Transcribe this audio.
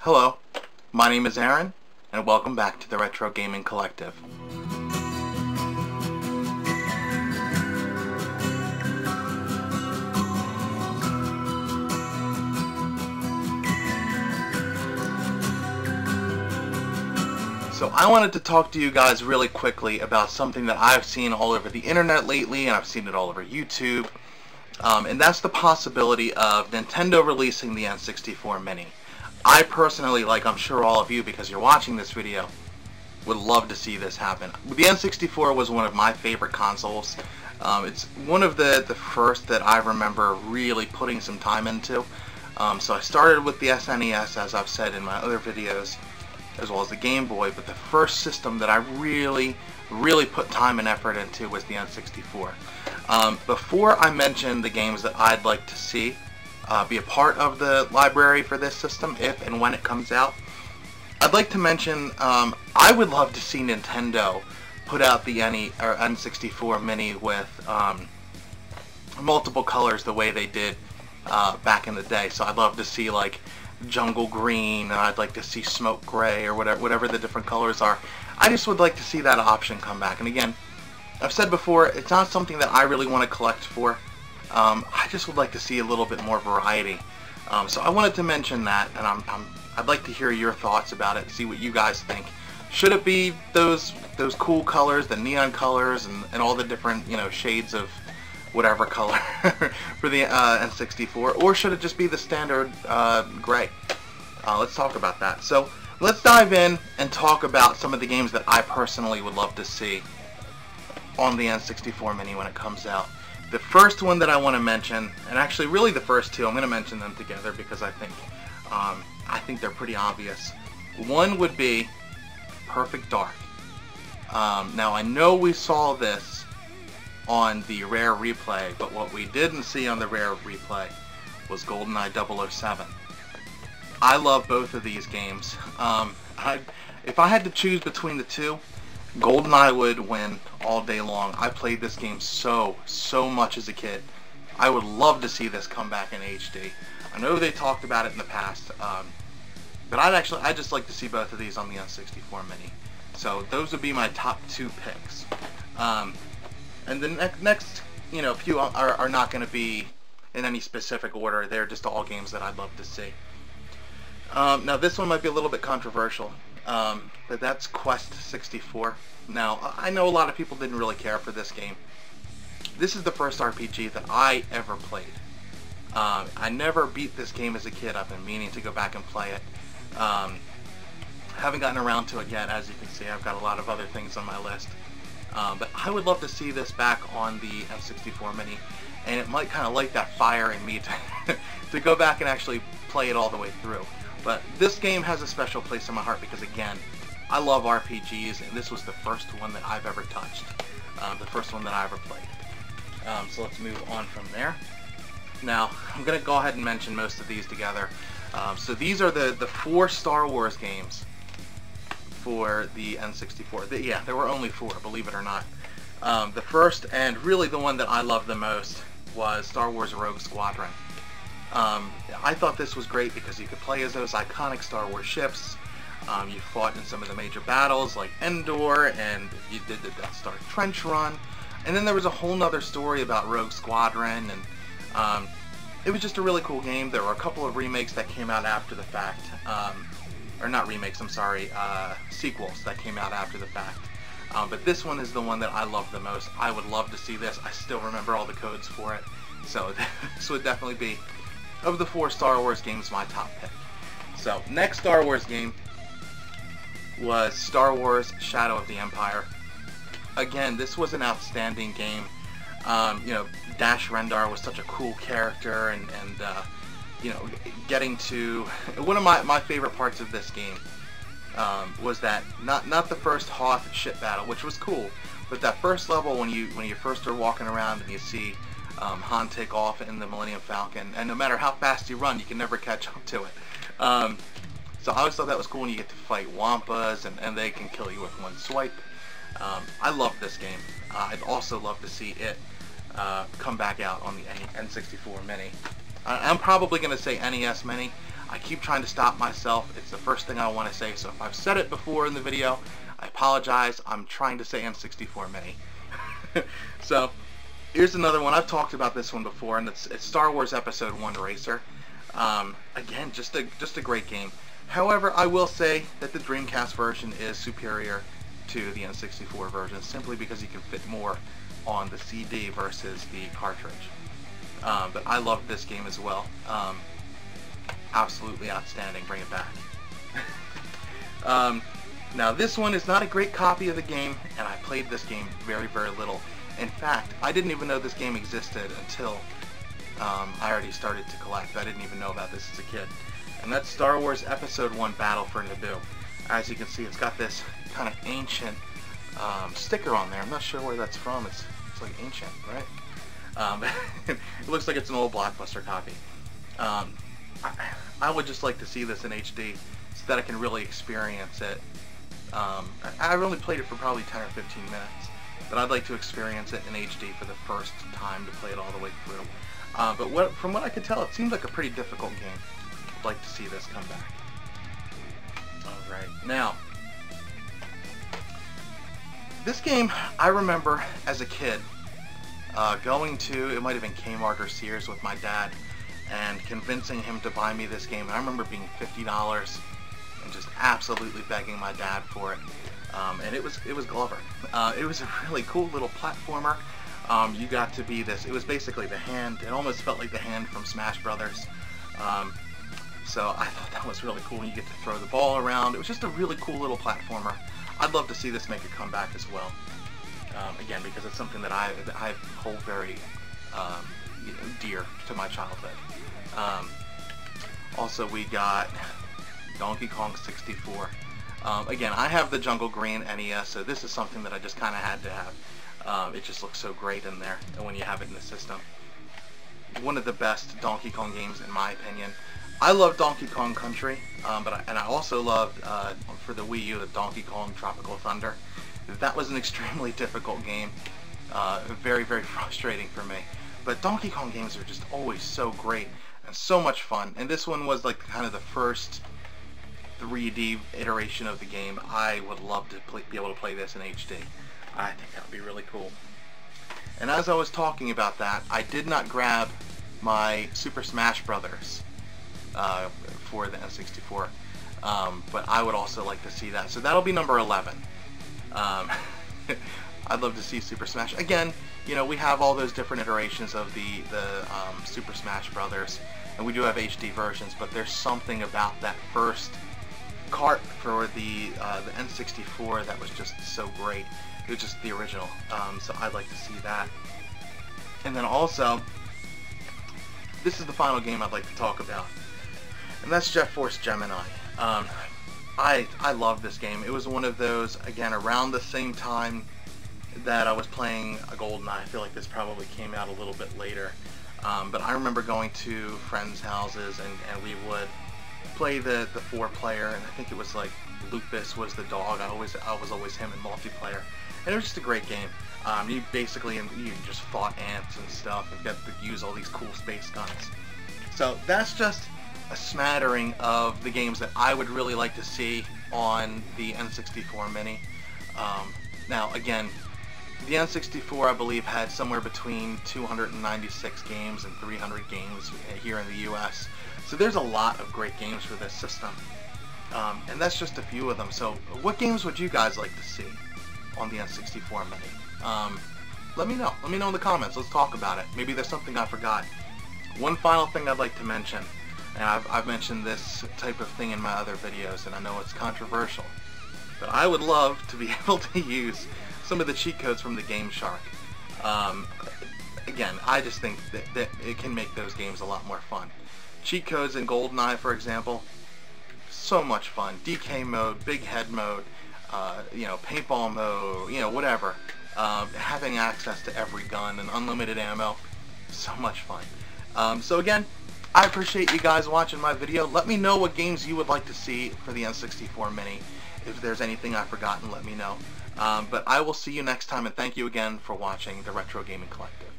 Hello, my name is Aaron, and welcome back to the Retro Gaming Collective. So I wanted to talk to you guys really quickly about something that I've seen all over the internet lately, and I've seen it all over YouTube, and that's the possibility of Nintendo releasing the N64 Mini. I personally, like I'm sure all of you, because you're watching this video, would love to see this happen. The N64 was one of my favorite consoles. It's one of the first that I remember really putting some time into. So I started with the SNES, as I've said in my other videos, as well as the Game Boy, but the first system that I really put time and effort into was the N64. Before I mention the games that I'd like to see be a part of the library for this system, if and when it comes out, I'd like to mention I would love to see Nintendo put out the N64 Mini with multiple colors the way they did back in the day. So I'd love to see like jungle green, and I'd like to see smoke gray, or whatever the different colors are. I just would like to see that option come back. And again, I've said before, it's not something that I really want to collect for. I just would like to see a little bit more variety. So I wanted to mention that, and I'd like to hear your thoughts about it, see what you guys think. Should it be those cool colors, the neon colors, and all the different, you know, shades of whatever color for the N64, or should it just be the standard gray? Let's talk about that. So let's dive in and talk about some of the games that I personally would love to see on the N64 Mini when it comes out. The first one that I want to mention, and actually really the first two, I'm going to mention them together because I think they're pretty obvious. One would be Perfect Dark. Now I know we saw this on the Rare Replay, but what we didn't see on the Rare Replay was GoldenEye 007. I love both of these games. If I had to choose between the two, GoldenEye would win all day long. I played this game so much as a kid. I would love to see this come back in HD. I know they talked about it in the past, but I'd just like to see both of these on the N64 Mini. So those would be my top two picks. And the next, you know, few are not going to be in any specific order. They're just all games that I'd love to see. Now this one might be a little bit controversial, but that's Quest 64. Now I know a lot of people didn't really care for this game. This is the first RPG that I ever played. I never beat this game as a kid. I've been meaning to go back and play it. Haven't gotten around to it yet. As you can see, I've got a lot of other things on my list. But I would love to see this back on the N64 Mini, and it might kind of light that fire in me to go back and actually play it all the way through. But this game has a special place in my heart because, again, I love RPGs, and this was the first one that I've ever touched, the first one that I ever played. So let's move on from there. Now, I'm going to go ahead and mention most of these together. So these are the 4 Star Wars games for the N64. Yeah, there were only 4, believe it or not. The first, and really the one that I loved the most, was Star Wars Rogue Squadron. I thought this was great because you could play as those iconic Star Wars ships. You fought in some of the major battles like Endor, and you did the Death Star Trench Run. And then there was a whole nother story about Rogue Squadron, and it was just a really cool game. There were a couple of remakes that came out after the fact. Or not remakes, I'm sorry, sequels that came out after the fact. But this one is the one that I love the most. I would love to see this. I still remember all the codes for it. So this would definitely be, of the 4 Star Wars games, my top pick. So next Star Wars game was Star Wars Shadow of the Empire. Again, this was an outstanding game. You know, Dash Rendar was such a cool character, and you know, getting to one of my favorite parts of this game was that not the first Hoth ship battle, which was cool, but that first level when you first are walking around and you see Han take off in the Millennium Falcon, and no matter how fast you run, you can never catch up to it. So I always thought that was cool when you get to fight Wampas, and they can kill you with one swipe. I love this game. I'd also love to see it come back out on the N64 Mini. I'm probably going to say NES Mini. I keep trying to stop myself. It's the first thing I want to say, so if I've said it before in the video, I apologize. I'm trying to say N64 Mini. So, here's another one. I've talked about this one before, and it's Star Wars Episode 1 Racer. Again, just a great game. However, I will say that the Dreamcast version is superior to the N64 version, simply because you can fit more on the CD versus the cartridge. But I love this game as well. Absolutely outstanding. Bring it back. Now this one is not a great copy of the game, and I played this game very, very little. In fact, I didn't even know this game existed until I already started to collect. I didn't even know about this as a kid. And that's Star Wars Episode 1 Battle for Naboo. As you can see, it's got this kind of ancient sticker on there. I'm not sure where that's from. It's like ancient, right? It looks like it's an old Blockbuster copy. I would just like to see this in HD so that I can really experience it. I've only played it for probably 10 or 15 minutes, but I'd like to experience it in HD for the first time to play it all the way through. But from what I could tell, it seems like a pretty difficult game. I'd like to see this come back. Alright, now, this game I remember as a kid going to, it might have been Kmart or Sears with my dad, and convincing him to buy me this game. And I remember being $50 and just absolutely begging my dad for it. And it was Glover. It was a really cool little platformer. You got to be this. It was basically the hand. It almost felt like the hand from Smash Brothers. So I thought that was really cool. You get to throw the ball around. It was just a really cool little platformer. I'd love to see this make a comeback as well. Again, because it's something that I hold very dear to my childhood. Also, we got Donkey Kong 64. Again, I have the Jungle Green NES, so this is something that I just kind of had to have. It just looks so great in there, and when you have it in the system. One of the best Donkey Kong games, in my opinion. I love Donkey Kong Country, and I also loved, for the Wii U, the Donkey Kong Tropical Thunder. That was an extremely difficult game. Very, very frustrating for me. But Donkey Kong games are just always so great and so much fun. And this one was like kind of the first 3D iteration of the game. I would love to be able to play this in HD. I think that would be really cool. And as I was talking about that, I did not grab my Super Smash Brothers for the N64, but I would also like to see that. So that'll be number 11. I'd love to see Super Smash. Again, you know, we have all those different iterations of the Super Smash Brothers, and we do have HD versions, but there's something about that first cart for the N64 that was just so great. It was just the original, so I'd like to see that. And then also, this is the final game I'd like to talk about, and that's Jet Force Gemini. I love this game. It was one of those, again, around the same time that I was playing a GoldenEye. I feel like this probably came out a little bit later. But I remember going to friends' houses, and we would play the 4-player, and I think it was like Lupus was the dog. I was always him in multiplayer. And it was just a great game. You just fought ants and stuff, and got to use all these cool space guns. So that's just a smattering of the games that I would really like to see on the N64 Mini. Now, again, the N64, I believe, had somewhere between 296 games and 300 games here in the US. So there's a lot of great games for this system. And that's just a few of them. So what games would you guys like to see on the N64 Mini? Let me know. Let me know in the comments. Let's talk about it. Maybe there's something I forgot. One final thing I'd like to mention, and I've mentioned this type of thing in my other videos, and I know it's controversial, but I would love to be able to use some of the cheat codes from the Game Shark. Again, I just think that it can make those games a lot more fun. Cheat codes in GoldenEye, for example, so much fun. DK mode, big head mode, paintball mode, whatever. Having access to every gun and unlimited ammo, so much fun. So again, I appreciate you guys watching my video. Let me know what games you would like to see for the N64 Mini. If there's anything I've forgotten, let me know. But I will see you next time, and thank you again for watching the Retro Gaming Collective.